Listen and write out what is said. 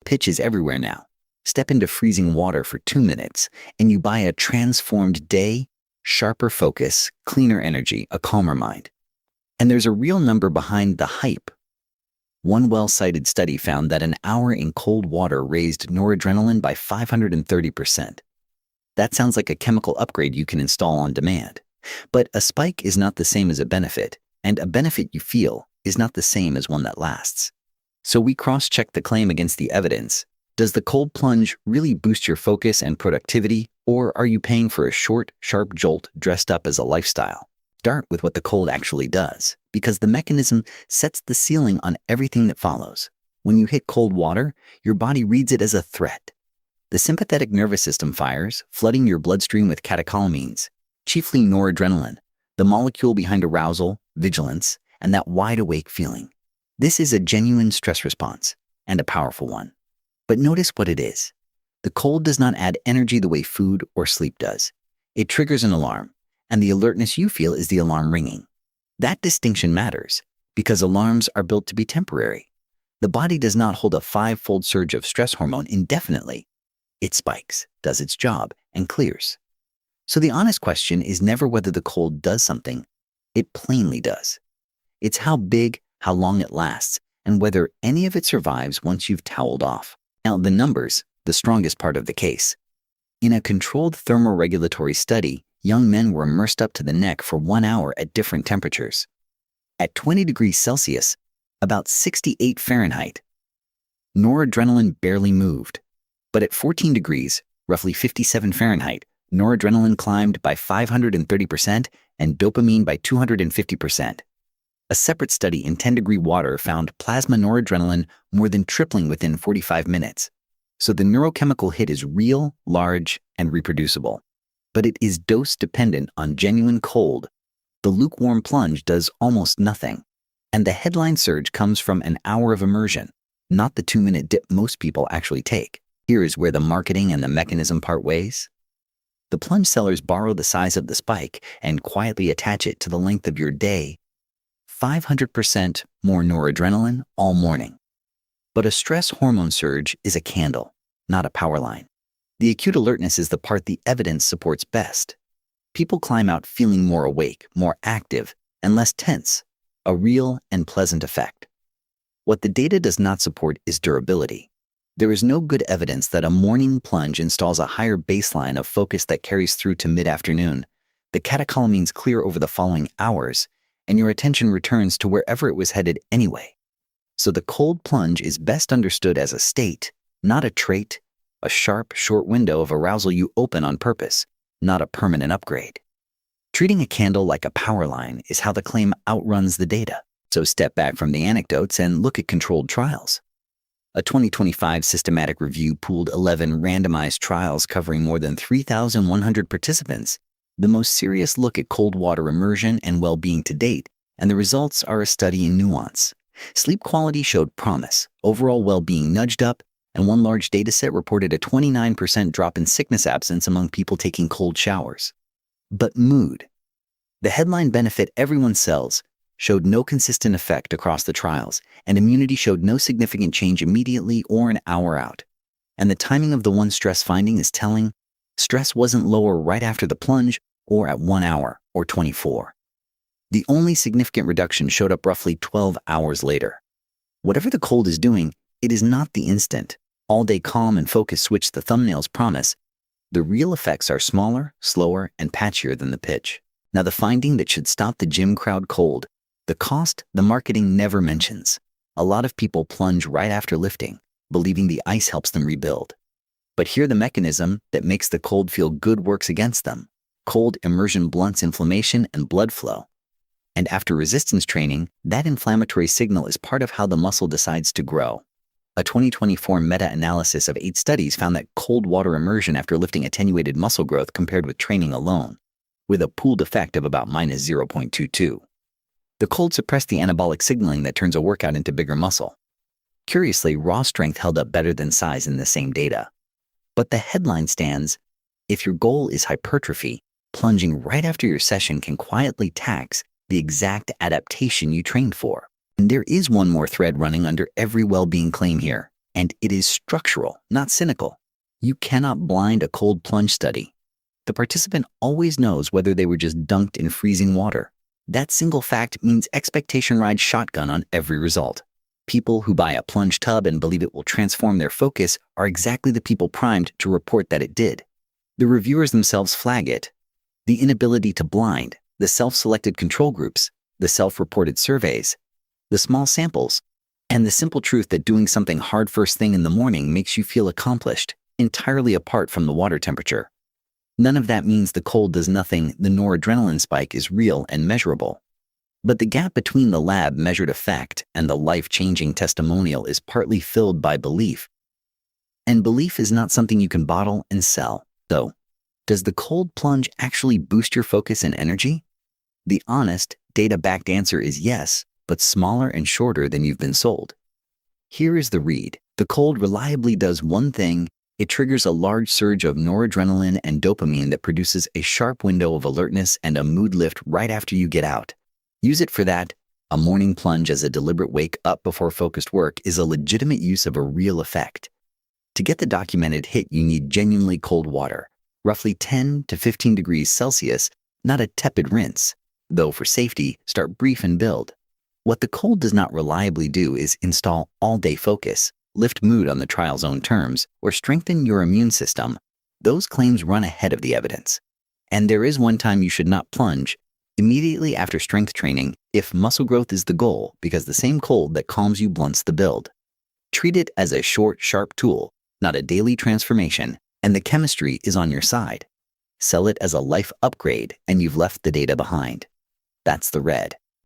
pitch is everywhere now. Step into freezing water for 2 minutes, and you buy a transformed day, sharper focus, cleaner energy, a calmer mind. And there's a real number behind the hype. One well-cited study found that an hour in cold water raised noradrenaline by 530%. That sounds like a chemical upgrade you can install on demand. But a spike is not the same as a benefit, and a benefit you feel is not the same as one that lasts. So we cross-check the claim against the evidence. Does the cold plunge really boost your focus and productivity, or are you paying for a short, sharp jolt dressed up as a lifestyle? Start with what the cold actually does, because the mechanism sets the ceiling on everything that follows. When you hit cold water, your body reads it as a threat. The sympathetic nervous system fires, flooding your bloodstream with catecholamines, chiefly noradrenaline, the molecule behind arousal, vigilance, and that wide-awake feeling. This is a genuine stress response, and a powerful one. But notice what it is. The cold does not add energy the way food or sleep does. It triggers an alarm, and the alertness you feel is the alarm ringing. That distinction matters, because alarms are built to be temporary. The body does not hold a 5-fold surge of stress hormone indefinitely. It spikes, does its job, and clears. So the honest question is never whether the cold does something. It plainly does. It's how big, how long it lasts, and whether any of it survives once you've toweled off. Now, the numbers, the strongest part of the case. In a controlled thermoregulatory study, young men were immersed up to the neck for 1 hour at different temperatures. At 20 degrees Celsius, about 68 Fahrenheit, noradrenaline barely moved. But at 14 degrees, roughly 57 Fahrenheit, noradrenaline climbed by 530% and dopamine by 250%. A separate study in 10-degree water found plasma noradrenaline more than tripling within 45 minutes. So the neurochemical hit is real, large, and reproducible. But it is dose-dependent on genuine cold. The lukewarm plunge does almost nothing. And the headline surge comes from an hour of immersion, not the 2-minute dip most people actually take. Here is where the marketing and the mechanism part ways. The plunge sellers borrow the size of the spike and quietly attach it to the length of your day. 500% more noradrenaline all morning. But a stress hormone surge is a candle, not a power line. The acute alertness is the part the evidence supports best. People climb out feeling more awake, more active, and less tense, a real and pleasant effect. What the data does not support is durability. There is no good evidence that a morning plunge installs a higher baseline of focus that carries through to mid-afternoon. The catecholamines clear over the following hours, and your attention returns to wherever it was headed anyway. So the cold plunge is best understood as a state, not a trait, a sharp, short window of arousal you open on purpose, not a permanent upgrade. Treating a candle like a power line is how the claim outruns the data. So step back from the anecdotes and look at controlled trials. A 2025 systematic review pooled 11 randomized trials covering more than 3,100 participants, the most serious look at cold water immersion and well-being to date, and the results are a study in nuance. Sleep quality showed promise, overall well-being nudged up, and one large dataset reported a 29% drop in sickness absence among people taking cold showers. But mood, the headline benefit everyone sells, showed no consistent effect across the trials, and immunity showed no significant change immediately or an hour out. And the timing of the one stress finding is telling. Stress wasn't lower right after the plunge or at 1 hour or 24. The only significant reduction showed up roughly 12 hours later. Whatever the cold is doing, it is not the instant, all-day calm and focus switch the thumbnails promise. The real effects are smaller, slower, and patchier than the pitch. Now the finding that should stop the gym crowd cold, the cost the marketing never mentions. A lot of people plunge right after lifting, believing the ice helps them rebuild. But here the mechanism that makes the cold feel good works against them. Cold immersion blunts inflammation and blood flow. And after resistance training, that inflammatory signal is part of how the muscle decides to grow. A 2024 meta-analysis of 8 studies found that cold water immersion after lifting attenuated muscle growth compared with training alone, with a pooled effect of about minus 0.22. The cold suppressed the anabolic signaling that turns a workout into bigger muscle. Curiously, raw strength held up better than size in the same data. But the headline stands, if your goal is hypertrophy, plunging right after your session can quietly tax the exact adaptation you trained for. And there is one more thread running under every well-being claim here, And it is structural, not cynical. You cannot blind a cold plunge study. The participant always knows whether they were just dunked in freezing water. That single fact means expectation rides shotgun on every result. People who buy a plunge tub and believe it will transform their focus are exactly the people primed to report that it did. The reviewers themselves flag it. The inability to blind, the self-selected control groups, the self-reported surveys, the small samples, and the simple truth that doing something hard first thing in the morning makes you feel accomplished, entirely apart from the water temperature. None of that means the cold does nothing, the noradrenaline spike is real and measurable. But the gap between the lab-measured effect and the life-changing testimonial is partly filled by belief. And belief is not something you can bottle and sell, though. Does the cold plunge actually boost your focus and energy? The honest, data-backed answer is yes, but smaller and shorter than you've been sold. Here is the read. The cold reliably does one thing. It triggers a large surge of noradrenaline and dopamine that produces a sharp window of alertness and a mood lift right after you get out. Use it for that. A morning plunge as a deliberate wake up before focused work is a legitimate use of a real effect. To get the documented hit, you need genuinely cold water, roughly 10 to 15 degrees Celsius, not a tepid rinse. Though for safety, start brief and build. What the cold does not reliably do is install all-day focus, lift mood on the trial's own terms, or strengthen your immune system. Those claims run ahead of the evidence. And there is one time you should not plunge: immediately after strength training, if muscle growth is the goal, because the same cold that calms you blunts the build. Treat it as a short, sharp tool, not a daily transformation, and the chemistry is on your side. Sell it as a life upgrade, and you've left the data behind. That's the red.